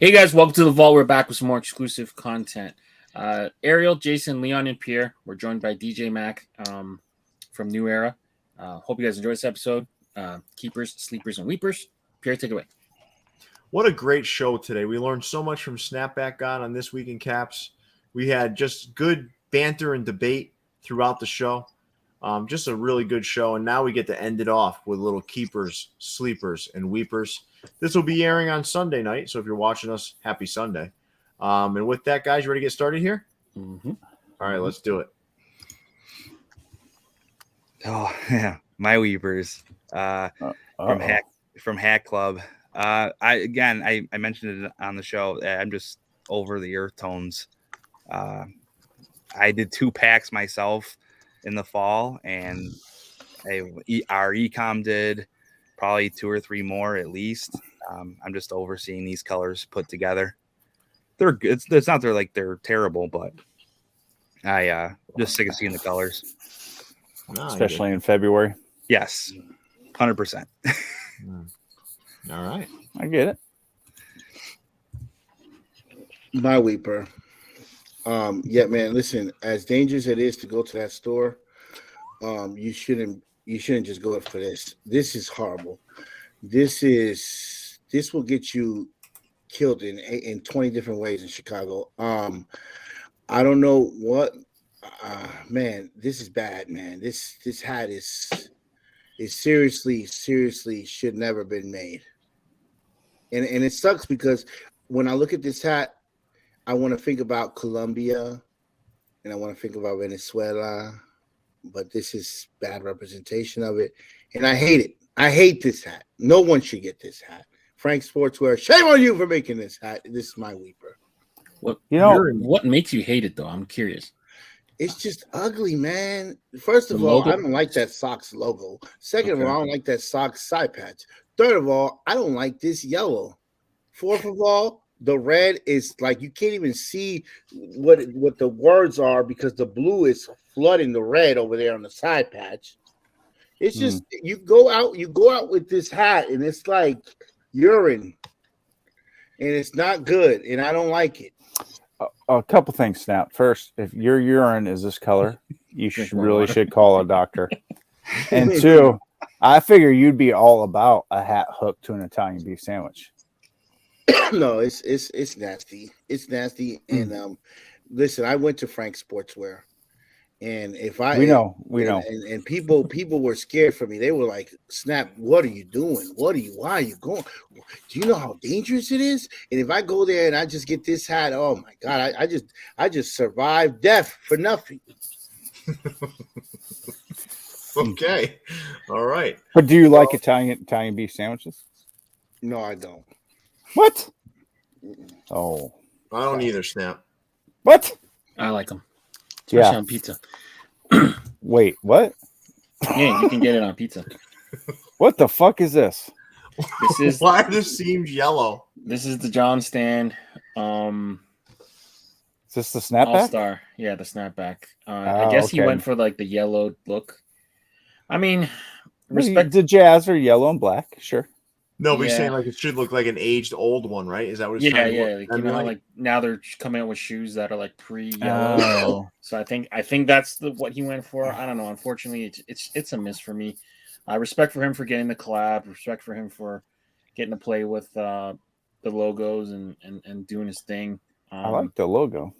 Hey guys, welcome to the Vault. We're back with some more exclusive content. Ariel, Jason, Leon, and Pierre. We're joined by DJ Mach from New Era. Hope you guys enjoy this episode. Keepers, sleepers, and weepers. Pierre, take it away. What a great show today. We learned so much from Snapback God on This Week in Caps. We had just good banter and debate throughout the show. Just a really good show. And now we get to end it off with little keepers, sleepers, and weepers. This will be airing on Sunday night. So if you're watching us, happy Sunday. And with that, guys, you ready to get started here? Mm-hmm. All right, let's do it. Oh, yeah. My weepers from Hack Club. I mentioned it on the show. I'm just over the earth tones. I did 2 packs myself in the fall, and our ecom did probably 2 or 3 more at least. I'm just overseeing these colors put together. They're good. It's not they're terrible, but I just sick of seeing the colors, especially in February. Yes, 100%. All right, I get it. My weeper. Yeah, man. Listen, as dangerous it is to go to that store, you shouldn't just go for this. This is horrible. This will get you killed in 20 different ways in Chicago. I don't know what. Man, this is bad, man. This hat is seriously should never been made. And it sucks because when I look at this hat, I want to think about Colombia and I want to think about Venezuela, but this is bad representation of it. And I hate it. I hate this hat. No one should get this hat. Frank Sportswear, shame on you for making this hat. This is my weeper. What makes you hate it though? I'm curious. It's just ugly, man. First of all, I don't like that Sox logo. Second of all, I don't like that Sox side patch. Third of all, I don't like this yellow. Fourth of all, the red is like you can't even see what the words are because the blue is flooding the red over there on the side patch. It's just you go out with this hat and it's like urine, and it's not good, and I don't like it. A couple things, Snap. First, if your urine is this color, you should call a doctor. And 2, I figure you'd be all about a hat hooked to an Italian beef sandwich. No, it's nasty. It's nasty. And listen, I went to Frank Sportswear, and we know, and people were scared for me. They were like, "Snap, what are you doing? Why are you going? Do you know how dangerous it is? And if I go there and I just get this hat, oh my God, I just survived death for nothing." Okay, all right. But do you like Italian beef sandwiches? No, I don't. What? Oh, I don't either, Snap. What? I like them, especially on pizza. Wait, what? Yeah, you can get it on pizza. What the fuck is this? This is why are the seams yellow? This is the John Stand. Is this the snapback? All-Star. Yeah, the snapback. I guess he went for like the yellow look. I mean, respect the Jazz are yellow and black, sure. No, but you're saying like it should look like an aged old one, right? Is that what it's trying to look? Like, you know, like now they're coming out with shoes that are like pre-yellow. Oh. So I think that's what he went for. I don't know. Unfortunately, it's a miss for me. I respect for him for getting the collab. Respect for him for getting to play with the logos and doing his thing. I like the logo.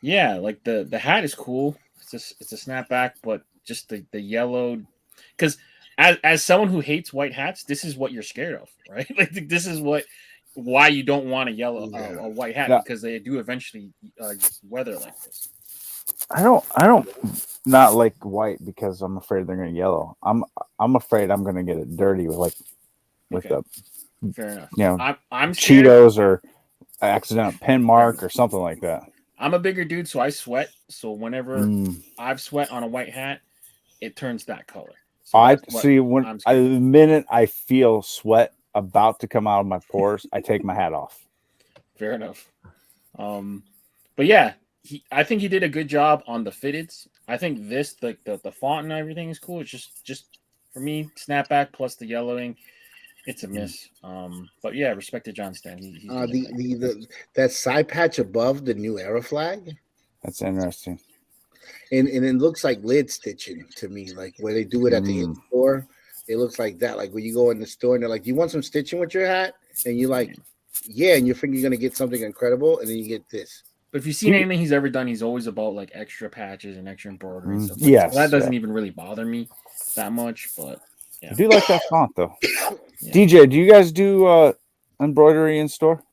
Yeah, like the hat is cool. It's a snapback, but just the yellow, because as someone who hates white hats, this is what you're scared of, right? Like this is why you don't want a white hat, because they do eventually weather like this. I don't not like white because I'm afraid they're gonna yellow. I'm afraid I'm gonna get it dirty with the fair enough. You know, I'm scared. Cheetos or accidental pen mark or something like that. I'm a bigger dude, so I sweat. So whenever I've sweat on a white hat, it turns that color. So I see when the minute I feel sweat about to come out of my pores, I take my hat off. Fair enough. But yeah, I think he did a good job on the fitteds. I think this the font and everything is cool. It's just for me, snapback plus the yellowing. it's a miss. But yeah, respect to John Stan. He's doing it right. That side patch above the New Era flag, That's interesting. and it looks like lid stitching to me, like where they do it at the store. It looks like that, like when you go in the store and they're like, "Do you want some stitching with your hat?" And you're like, "Yeah," and you think you're gonna get something incredible, and then you get this. But if you've seen anything he's ever done, he's always about like extra patches and extra embroidery and stuff. Yes, so that doesn't even really bother me that much. But yeah. I do like that font though. Yeah. DJ, do you guys do embroidery in store?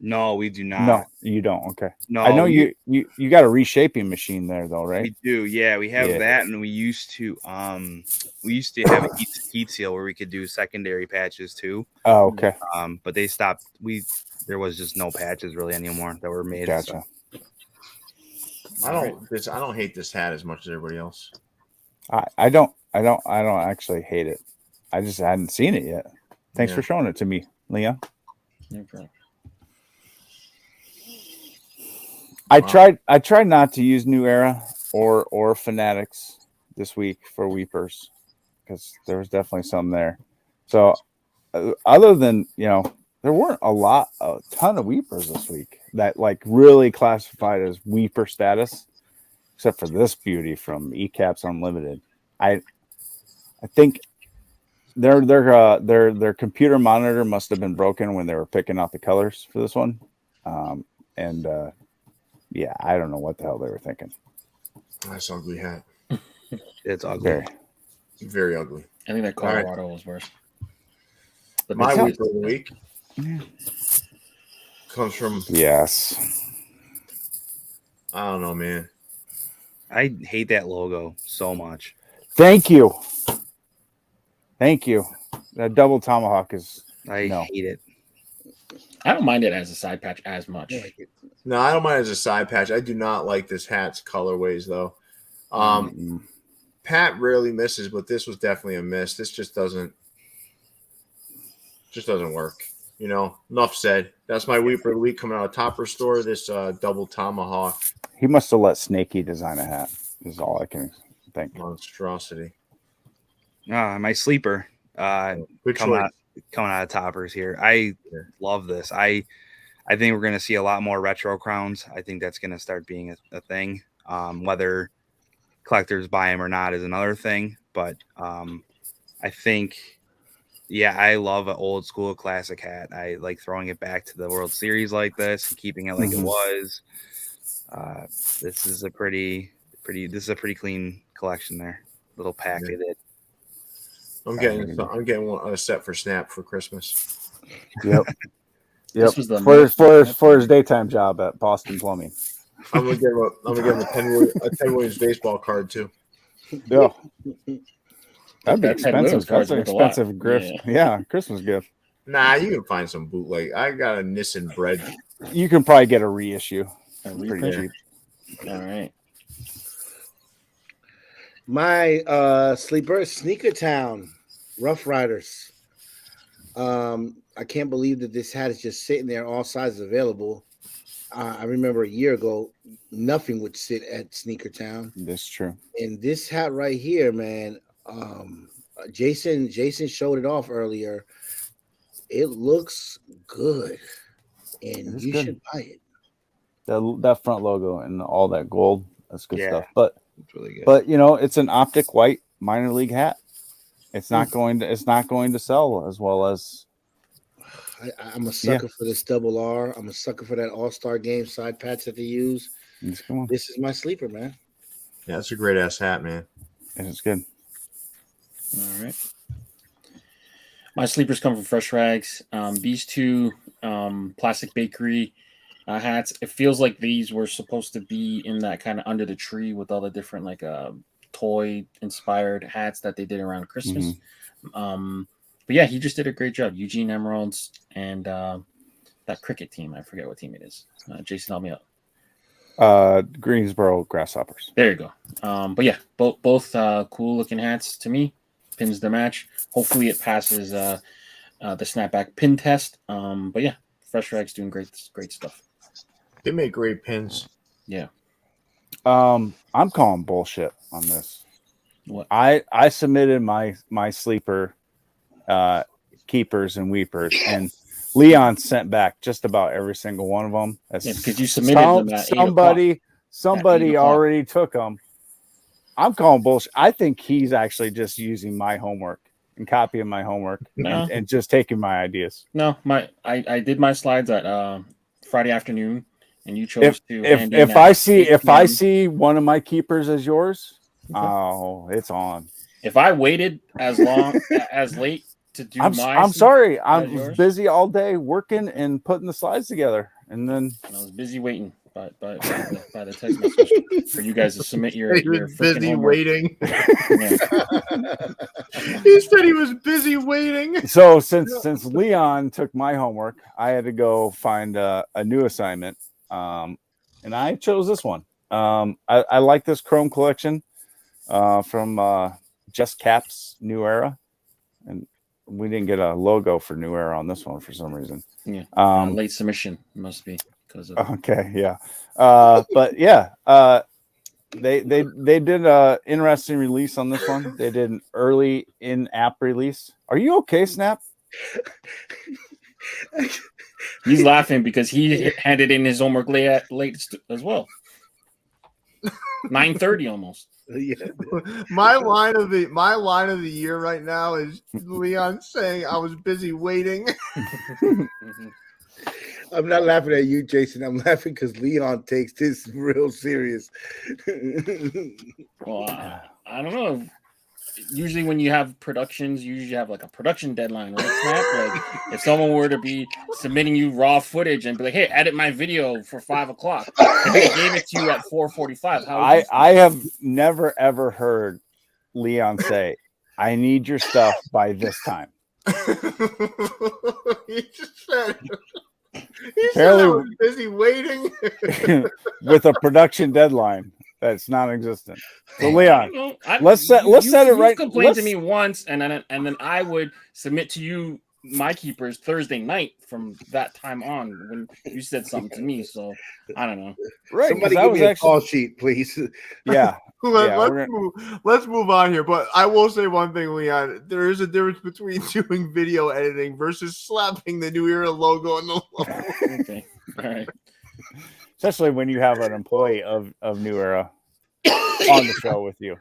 No, we do not. No, you don't. Okay. No, I know you got a reshaping machine there though, right? We do. Yeah, we have that, and we used to have a heat seal where we could do secondary patches too. Oh, okay. But they stopped. There was just no patches really anymore that were made. Gotcha. I don't hate this hat as much as everybody else. I don't actually hate it. I just hadn't seen it yet. Thanks for showing it to me, Leon. No problem. I tried not to use New Era or Fanatics this week for Weepers because there was definitely some there. So other than, there weren't a ton of Weepers this week that like really classified as Weeper status, except for this beauty from Ecaps Unlimited. I think their computer monitor must have been broken when they were picking out the colors for this one. Yeah, I don't know what the hell they were thinking. Nice ugly hat. It's ugly. Very ugly. I think that Colorado was worse. But my week of the week comes from I don't know, man. I hate that logo so much. Thank you. That double tomahawk is I hate it. I don't mind it as a side patch as much. No, I don't mind it as a side patch. I do not like this hat's colorways though. Pat rarely misses, but this was definitely a miss. This just doesn't work. Enough said. That's my Weeper of the week coming out of Topper Store. This double tomahawk. He must have let Snakey design a hat. Is all I can think. Monstrosity. My sleeper. Coming out of Toppers here. I love this. I think we're going to see a lot more retro crowns. I think that's going to start being a thing. Whether collectors buy them or not is another thing. But I think, I love an old school classic hat. I like throwing it back to the World Series like this and keeping it like it was. This is a pretty clean collection there. Little pack they did. I'm getting one set for Snap for Christmas. Yep. This was for his daytime job at Boston Plumbing. I'm gonna give him a Ted Williams baseball card too. Yeah. That'd be expensive. That's an expensive gift. Yeah, Christmas gift. Nah, you can find some bootleg. I got a Nissan bread. You can probably get a reissue. Pretty cheap. All right. My sleeper, Sneaker Town, Rough Riders. I can't believe that this hat is just sitting there, all sizes available. I remember a year ago, nothing would sit at Sneaker Town. That's true. And this hat right here, man, Jason showed it off earlier. It looks good, and you should buy it. That front logo and all that gold, that's good stuff. But it's really good. But it's an optic white minor league hat. It's not going to sell as well as. I'm a sucker for this double R. I'm a sucker for that All-Star Game side patch that they use. This is my sleeper, man. Yeah, that's a great ass hat, man. It's good. All right. My sleepers come from Fresh Rags. These two plastic bakery hats. It feels like these were supposed to be in that kind of under the tree with all the different like toy inspired hats that they did around Christmas. But yeah, he just did a great job. Eugene Emeralds and that cricket team. I forget what team it is. Jason, help me out. Greensboro Grasshoppers. There you go. But yeah, both cool looking hats to me. Pins the match. Hopefully it passes the snapback pin test. But yeah, Fresh Rags doing great stuff. They make great pins. Yeah. I'm calling bullshit on this. What? I submitted my sleeper keepers and weepers, and Leon sent back just about every single one of them. Because you submitted them at 8 somebody o'clock. already took them. I'm calling bullshit. I think he's actually just using my homework and copying my homework and just taking my ideas. No, I did my slides at Friday afternoon, and you chose to. If I see one of my keepers as yours, it's on. If I waited as long as late to do I'm sorry. I was busy all day working and putting the slides together, and then I was busy waiting by the text message for you guys to submit your busy homework. waiting. He said he was busy waiting. So since Leon took my homework, I had to go find a new assignment, and I chose this one. I like this Chrome collection from Just Caps New Era, and we didn't get a logo for New Era on this one for some reason. Yeah, late submission must be because of. Okay, yeah, but yeah, they did an interesting release on this one. They did an early in-app release. Are you okay, Snap? He's laughing because he handed in his homework late as well. 9:30 almost. Yeah. My line of the year right now is Leon saying I was busy waiting. I'm not laughing at you, Jason. I'm laughing because Leon takes this real serious. Well, I don't know. Usually when you have productions, you usually have like a production deadline, right? Snap? Like if someone were to be submitting you raw footage and be like, hey, edit my video for 5 o'clock. And they gave it to you at 4:45. I have never ever heard Leon say, I need your stuff by this time. He just said I was busy waiting with a production deadline that's non-existent. So Leon, let's set it right. Complained to me once, and then I would submit to you my keepers Thursday night from that time on when you said something to me. So I don't know. Right? Somebody give me a call sheet, please. Yeah. Let's move on here. But I will say one thing, Leon. There is a difference between doing video editing versus slapping the New Era logo on the logo. Okay. All right. Especially when you have an employee of New Era on the show with you.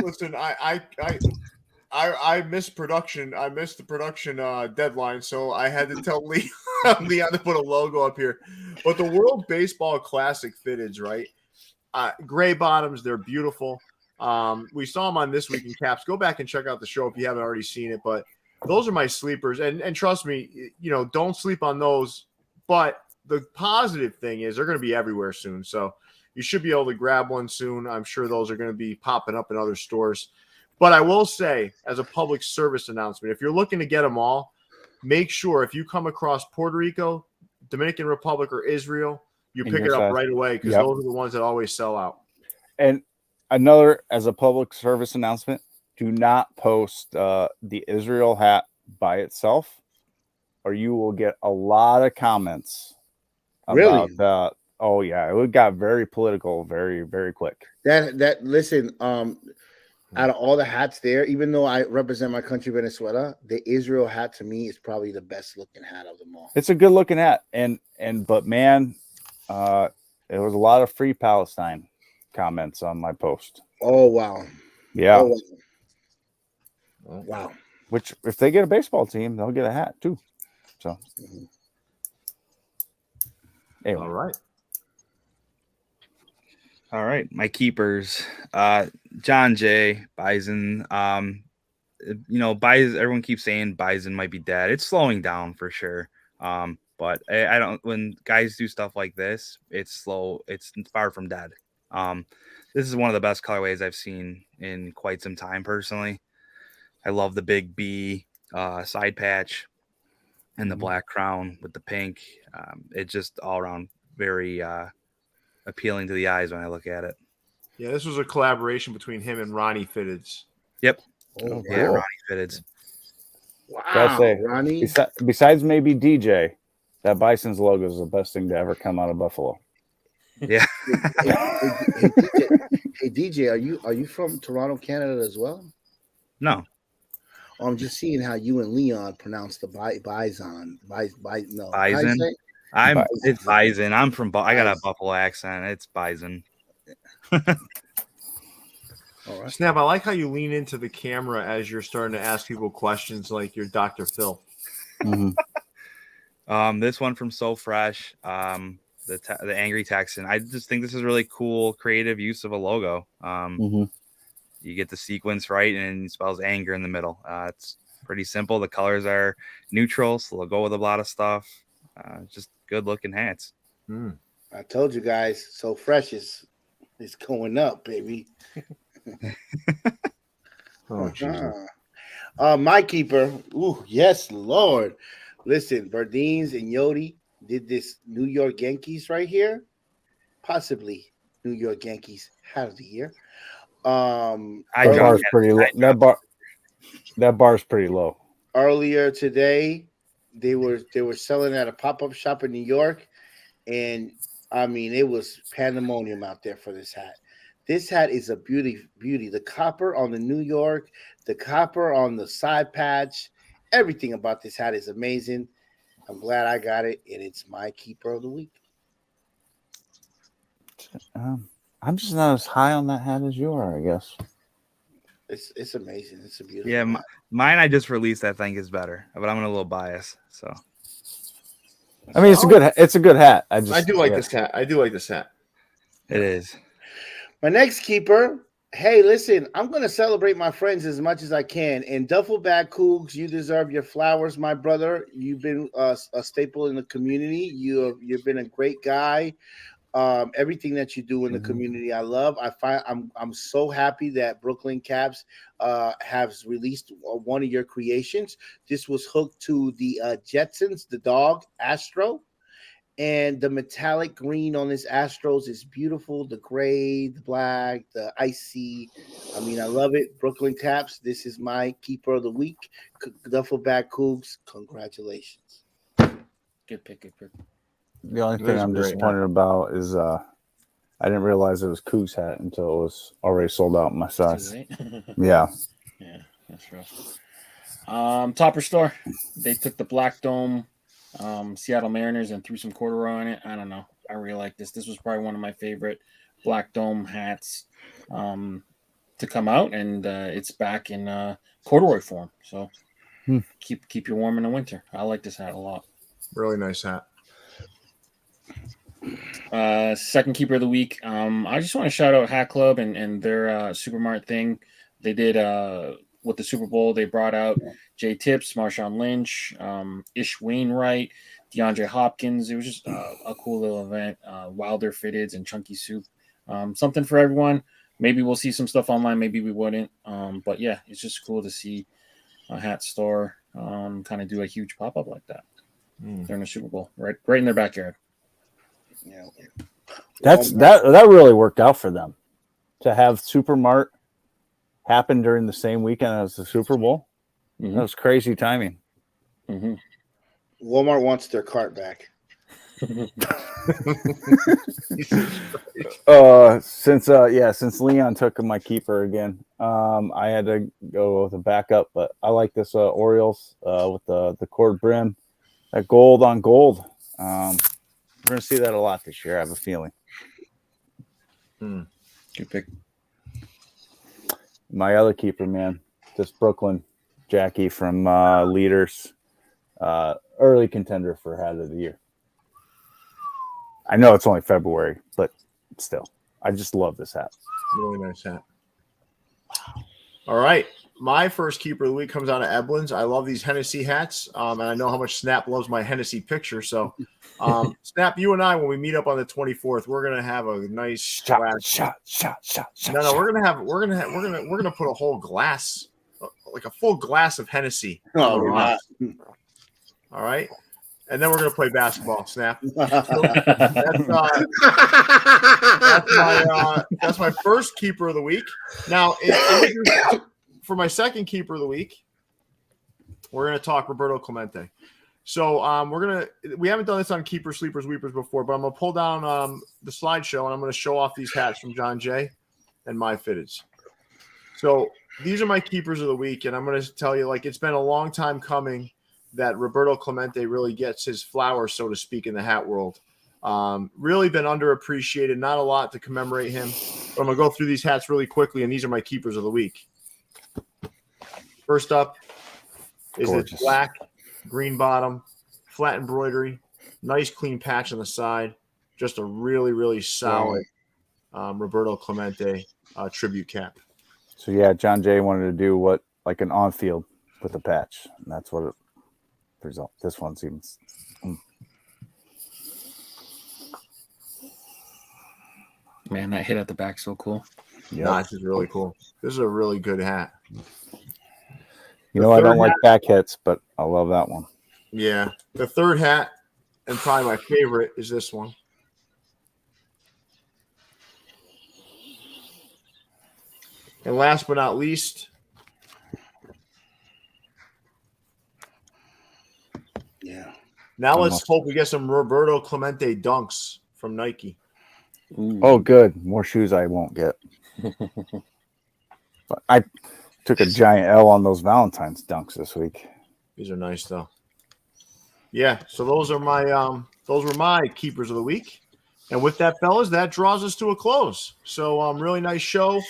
Listen, I missed production. I missed the production deadline, so I had to tell Leon to put a logo up here. But the World Baseball Classic fitteds, right? Gray bottoms, they're beautiful. We saw them on This Week in Caps. Go back and check out the show if you haven't already seen it. But those are my sleepers, and trust me, don't sleep on those. But the positive thing is they're going to be everywhere soon, so you should be able to grab one soon. I'm sure those are going to be popping up in other stores. But I will say, as a public service announcement, if you're looking to get them all, make sure if you come across Puerto Rico, Dominican Republic, or Israel, you pick it up right away because those are the ones that always sell out. And another, as a public service announcement, do not post the Israel hat by itself, or you will get a lot of comments. Really? Oh yeah, it got very political, very, very quick. Listen, out of all the hats there, even though I represent my country, Venezuela, the Israel hat to me is probably the best looking hat of them all. It's a good looking hat, but man, there was a lot of Free Palestine comments on my post. Oh wow, yeah, oh, wow. Which if they get a baseball team, they'll get a hat too. So. Anyway. All right. My keepers, John Jay Bison. Bison, everyone keeps saying Bison might be dead. It's slowing down for sure. But I don't, when guys do stuff like this, it's slow. It's far from dead. This is one of the best colorways I've seen in quite some time personally. I love the big B side patch and the black crown with the pink. It's just all around very appealing to the eyes when I look at it. Yeah, this was a collaboration between him and Ronnie Fitteds. Yep. Oh, yeah, Ronnie Fitteds. Wow, Ronnie. Besides maybe DJ, that Bison's logo is the best thing to ever come out of Buffalo. Yeah. Hey DJ, are you from Toronto, Canada as well? No. I'm just seeing how you and Leon pronounce the bison. No, how you Bison. say? It's Bison. I'm from. I got a Bison. Buffalo accent. It's Bison. All right. Snap, I like how you lean into the camera as you're starting to ask people questions like you're Dr. Phil. Mm-hmm. This one from So Fresh. The Angry Texan. I just think this is really cool, creative use of a logo. Mm-hmm. You get the sequence right, and it spells anger in the middle. It's pretty simple. The colors are neutral, so they'll go with a lot of stuff. Just good looking hats. I told you guys, So Fresh is going up, baby. Oh, Jesus. My keeper. Ooh, yes, Lord. Listen, Verdines and Yodi did this New York Yankees right here. Possibly New York Yankees hat of the year. That bar's pretty low. That bar's pretty low. Earlier today, they were selling at a pop-up shop in New York, and I mean it was pandemonium out there for this hat. This hat is a beauty. The copper on the New York, the copper on the side patch, everything about this hat is amazing. I'm glad I got it, and it's my keeper of the week. I'm just not as high on that hat as you are, I guess. It's amazing. It's a beautiful. Yeah, mine I just released. I think is better, but I'm a little biased. So, I mean, it's a good hat. I do like this hat. I do like this hat. It is. My next keeper. Hey, listen, I'm going to celebrate my friends as much as I can. And Duffelback Cougs, you deserve your flowers, my brother. You've been a staple in the community. You've been a great guy. Everything that you do in the community, I love. I'm so happy that Brooklyn Caps has released one of your creations. This was hooked to the Jetsons, the dog Astro. And the metallic green on this Astros is beautiful. The gray, the black, the icy. I mean, I love it. Brooklyn Caps, this is my keeper of the week. Duffelback Cougs, congratulations. Good pick. The only thing I'm disappointed about is I didn't realize it was Cougs hat until it was already sold out in my size. Yeah, that's rough. Topper Store, they took the Black Dome Seattle Mariners and threw some corduroy on it. I don't know. I really like this. This was probably one of my favorite Black Dome hats to come out, and it's back in corduroy form. So keep you warm in the winter. I like this hat a lot. Really nice hat. Second keeper of the week. I just want to shout out Hat Club and their Supermart thing. They did with the Super Bowl. They brought out Jay Tips, Marshawn Lynch, Ish Wainwright, DeAndre Hopkins. It was just a cool little event. Wilder Fitteds and Chunky Soup. Something for everyone. Maybe we'll see some stuff online. Maybe we wouldn't. But yeah, it's just cool to see a hat store kind of do a huge pop up like that during the Super Bowl, right in their backyard. Yeah, that really worked out for them to have Supermart happen during the same weekend as the Super Bowl. That was crazy timing. Walmart wants their cart back. Since Leon took my keeper again, I had to go with a backup, but I like this Orioles with the cord brim, that gold on gold. We're going to see that a lot this year, I have a feeling. Good pick. My other keeper, man, this Brooklyn Jackie from Leaders, early contender for hat of the year. I know it's only February, but still, I just love this hat. Really nice hat. All right. My first keeper of the week comes out of Eblin's. I love these Hennessy hats, and I know how much Snap loves my Hennessy picture. So, Snap, you and I, when we meet up on the 24th, we're gonna have a nice shot. No, we're gonna put a whole glass, like a full glass of Hennessy. All right. And then we're gonna play basketball. Snap. That's my first keeper of the week. Now, for my second keeper of the week, we're gonna talk Roberto Clemente. So we haven't done this on Keepers, Sleepers, Weepers before, but I'm gonna pull down the slideshow and I'm gonna show off these hats from John Jay and my fitteds. So these are my keepers of the week, and I'm going to tell you, like, it's been a long time coming that Roberto Clemente really gets his flowers, so to speak, in the hat world. Really been underappreciated. Not a lot to commemorate him. But I'm going to go through these hats really quickly, and these are my keepers of the week. First up is this black, green bottom, flat embroidery, nice clean patch on the side. Just a really, really solid Roberto Clemente tribute cap. So yeah, John Jay wanted to do what like an on-field with a patch, and that's what it result. This one seems. Man, that hit at the back so cool. Yeah, Nah, this is really cool. This is a really good hat. You know, I don't like back hits, but I love that one. Yeah. The third hat, and probably my favorite, is this one. And last but not least, now let's hope we get some Roberto Clemente dunks from Nike. Ooh. Oh, good. More shoes I won't get. But I took a giant L on those Valentine's dunks this week. These are nice, though. Yeah, so those are my those were my keepers of the week. And with that, fellas, that draws us to a close. So really nice show.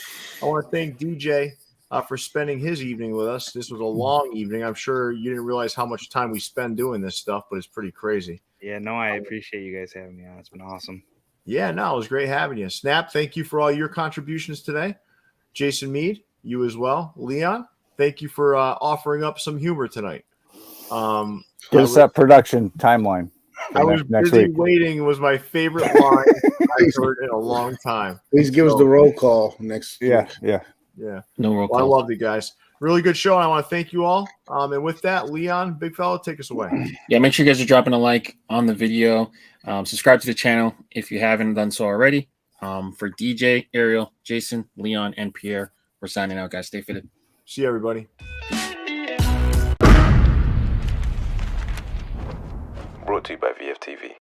I want to thank DJ for spending his evening with us. This was a long evening. I'm sure you didn't realize how much time we spend doing this stuff, but it's pretty crazy. Yeah, no, I appreciate you guys having me on. It's been awesome. Yeah, no, it was great having you. Snap, thank you for all your contributions today. Jason Mead, you as well. Leon, thank you for offering up some humor tonight. Give us that production timeline. I was busy waiting was my favorite line I heard in a long time. Please give us the roll call next. Yeah. No roll call. I loved it, guys. Really good show, and I want to thank you all. And with that, Leon, big fella, take us away. Yeah, make sure you guys are dropping a like on the video. Subscribe to the channel if you haven't done so already. For DJ, Ariel, Jason, Leon, and Pierre, we're signing out, guys. Stay fitted. See you, everybody. Brought to you by VFTV.